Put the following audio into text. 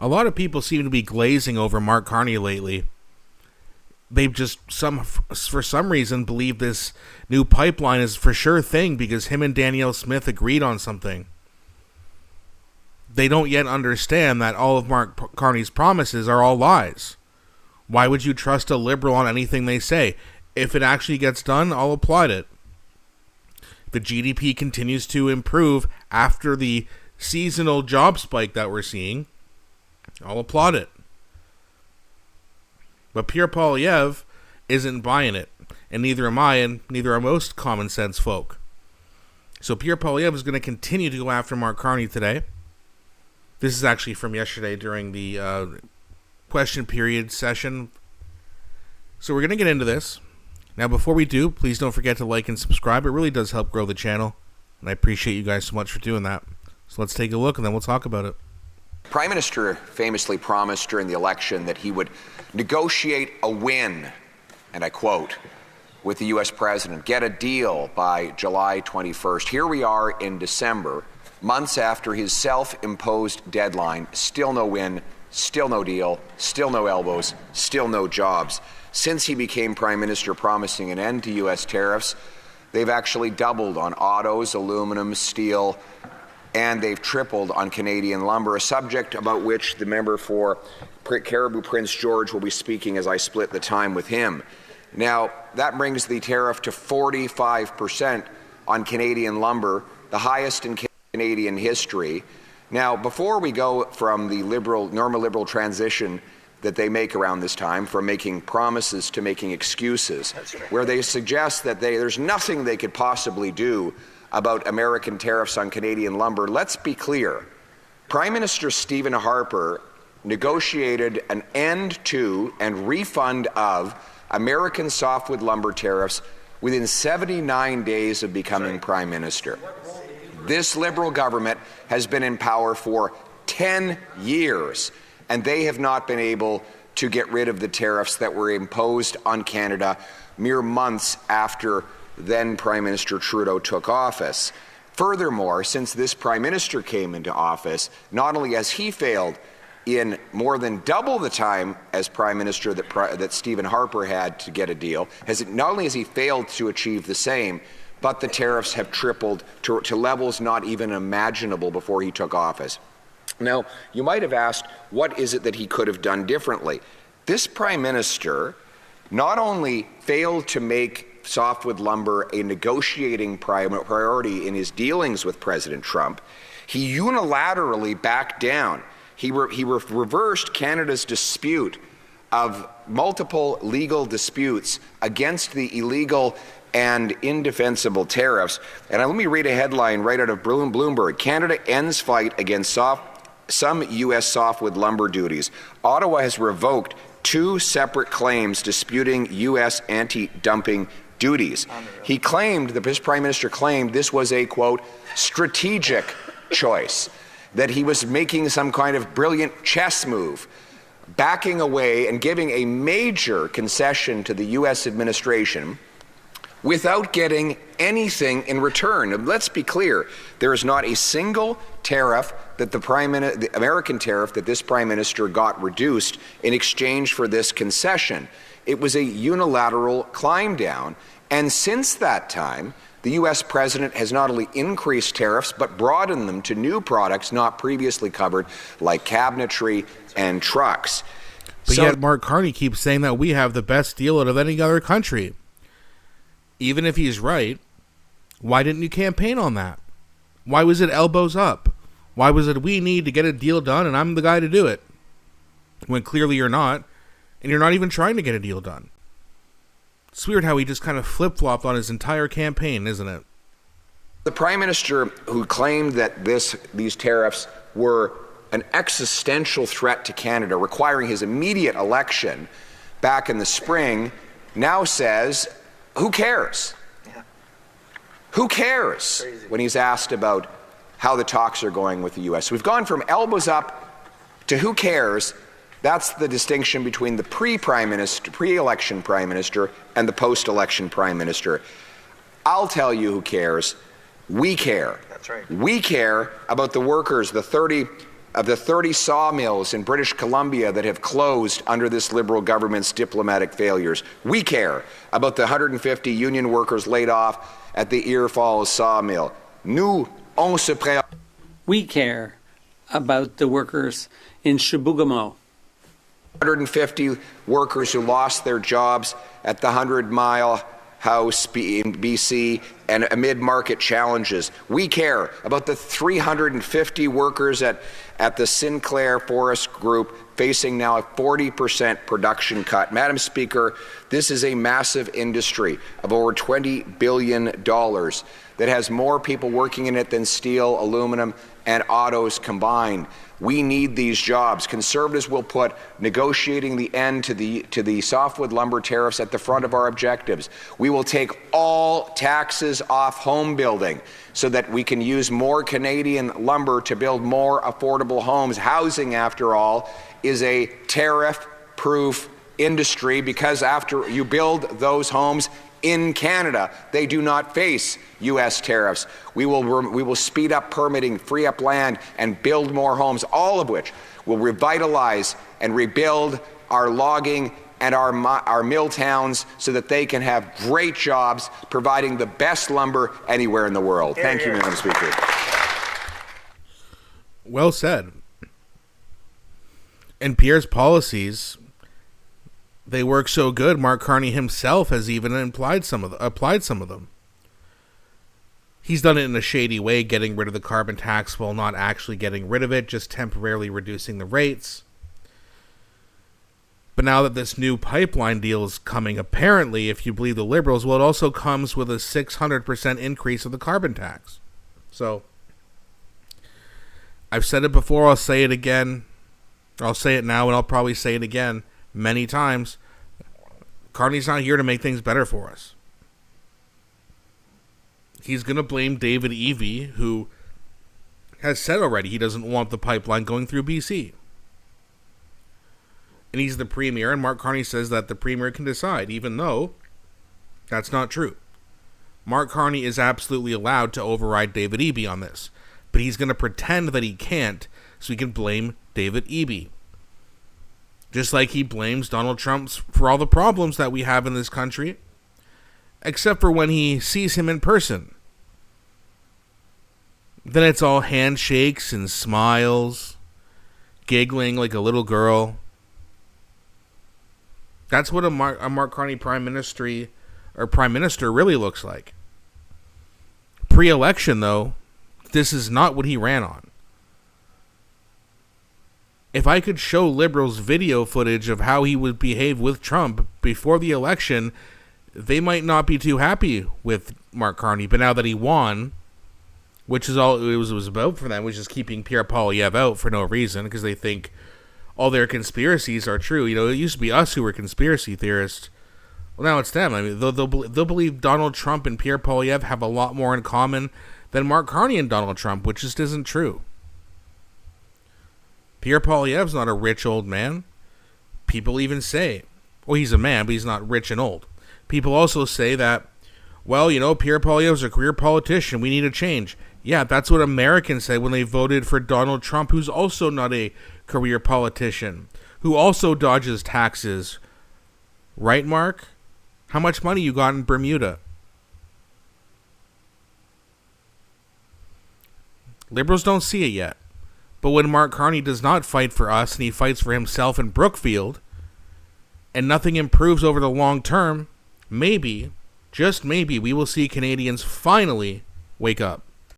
A lot of people seem to be glazing over Mark Carney lately. They've just, for some reason, believe this new pipeline is for sure thing because him and Danielle Smith agreed on something. They don't yet understand that all of Mark Carney's promises are all lies. Why would you trust a liberal on anything they say? If it actually gets done, I'll applaud it. The GDP continues to improve after the seasonal job spike that we're seeing. I'll applaud it. But Pierre Poilievre isn't buying it, and neither am I, and neither are most common sense folk. So Pierre Poilievre is going to continue to go after Mark Carney today. This is actually from yesterday during the question period session. So we're going to get into this. Now, before we do, please don't forget to like and subscribe. It really does help grow the channel, and I appreciate you guys so much for doing that. So let's take a look, and then we'll talk about it. Prime Minister famously promised during the election that he would negotiate a win, and I quote, with the U.S. President, get a deal by July 21st. Here we are in December, months after his self-imposed deadline, still no win, still no deal, still no elbows, still no jobs. Since he became Prime Minister promising an end to U.S. tariffs, they've actually doubled on autos, aluminum, steel, and they've tripled on Canadian lumber, a subject about which the member for Cariboo Prince George will be speaking as I split the time with him. Now, that brings the tariff to 45% on Canadian lumber, the highest in Canadian history. Now, before we go from the normal liberal transition that they make around this time, from making promises to making excuses, where they suggest that there's nothing they could possibly do about American tariffs on Canadian lumber, let's be clear. Prime Minister Stephen Harper negotiated an end to and refund of American softwood lumber tariffs within 79 days of becoming Prime Minister. This Liberal government has been in power for 10 years, and they have not been able to get rid of the tariffs that were imposed on Canada mere months after then Prime Minister Trudeau took office. Furthermore, since this Prime Minister came into office, not only has he failed in more than double the time as Prime Minister that Stephen Harper had to get a deal, not only has he failed to achieve the same, but the tariffs have tripled to levels not even imaginable before he took office. Now, you might have asked, what is it that he could have done differently? This Prime Minister not only failed to make softwood lumber a negotiating priority in his dealings with President Trump, he unilaterally backed down. He reversed Canada's dispute of multiple legal disputes against the illegal and indefensible tariffs. And let me read a headline right out of Bloomberg. Canada ends fight against some U.S. softwood lumber duties. Ottawa has revoked 2 separate claims disputing U.S. anti-dumping duties. He claimed, this Prime Minister claimed, this was a, quote, strategic choice, that he was making some kind of brilliant chess move, backing away and giving a major concession to the U.S. administration without getting anything in return. And let's be clear, there is not a single tariff that the American tariff that this Prime Minister got reduced in exchange for this concession. It was a unilateral climb down, and since that time, the U.S. President has not only increased tariffs, but broadened them to new products not previously covered, like cabinetry and trucks. But yet Mark Carney keeps saying that we have the best deal out of any other country. Even if he's right, why didn't you campaign on that? Why was it elbows up? Why was it we need to get a deal done and I'm the guy to do it? When clearly you're not, and you're not even trying to get a deal done. It's weird how he just kind of flip-flopped on his entire campaign, isn't it? The Prime Minister who claimed that these tariffs were an existential threat to Canada, requiring his immediate election back in the spring, now says, who cares? Yeah. Who cares? When he's asked about how the talks are going with the U.S. We've gone from elbows up to who cares. That's the distinction between the pre-election Prime Minister and the post-election Prime Minister. I'll tell you who cares. We care. That's right. We care about the workers, the 30 of the 30 sawmills in British Columbia that have closed under this Liberal government's diplomatic failures. We care about the 150 union workers laid off at the Ear Falls sawmill. We care about the workers in Chibougamau. 150 workers who lost their jobs at the 100 Mile House in BC and amid market challenges. We care about the 350 workers at the Sinclair Forest Group facing now a 40% production cut. Madam Speaker, this is a massive industry of over $20 billion that has more people working in it than steel, aluminum, and autos combined. We need these jobs. Conservatives will put negotiating the end to the softwood lumber tariffs at the front of our objectives. We will take all taxes off home building so that we can use more Canadian lumber to build more affordable homes. Housing, after all, is a tariff-proof industry because after you build those homes in Canada, they do not face U.S. tariffs. We will speed up permitting, free up land, and build more homes, all of which will revitalize and rebuild our logging and our mill towns so that they can have great jobs providing the best lumber anywhere in the world. Thank you, Madam Speaker. Well said. And Pierre's policies, they work so good, Mark Carney himself has even applied some of them. He's done it in a shady way, getting rid of the carbon tax while not actually getting rid of it, just temporarily reducing the rates. But now that this new pipeline deal is coming, apparently, if you believe the Liberals, well, it also comes with a 600% increase of the carbon tax. So, I've said it before, I'll say it again. I'll say it now, and I'll probably say it again many times. Carney's not here to make things better for us. He's going to blame David Eby, who has said already he doesn't want the pipeline going through BC. And he's the premier, and Mark Carney says that the premier can decide, even though that's not true. Mark Carney is absolutely allowed to override David Eby on this, but he's going to pretend that he can't so he can blame David Eby. Just like he blames Donald Trump for all the problems that we have in this country, except for when he sees him in person. Then it's all handshakes and smiles, giggling like a little girl. That's what a Mark Carney prime minister really looks like. Pre-election, though, this is not what he ran on. If I could show Liberals video footage of how he would behave with Trump before the election, they might not be too happy with Mark Carney. But now that he won, which is all it was about for them, was just keeping Pierre Poilievre out for no reason, because they think all their conspiracies are true. You know, it used to be us who were conspiracy theorists. Well, now it's them. I mean, they'll believe Donald Trump and Pierre Poilievre have a lot more in common than Mark Carney and Donald Trump, which just isn't true. Pierre Poilievre's not a rich old man. People even say, well, he's a man, but he's not rich and old. People also say that, well, you know, Pierre Poilievre's a career politician. We need a change. Yeah, that's what Americans said when they voted for Donald Trump, who's also not a career politician, who also dodges taxes. Right, Mark? How much money you got in Bermuda? Liberals don't see it yet. But when Mark Carney does not fight for us and he fights for himself in Brookfield, and nothing improves over the long term, maybe, just maybe, we will see Canadians finally wake up.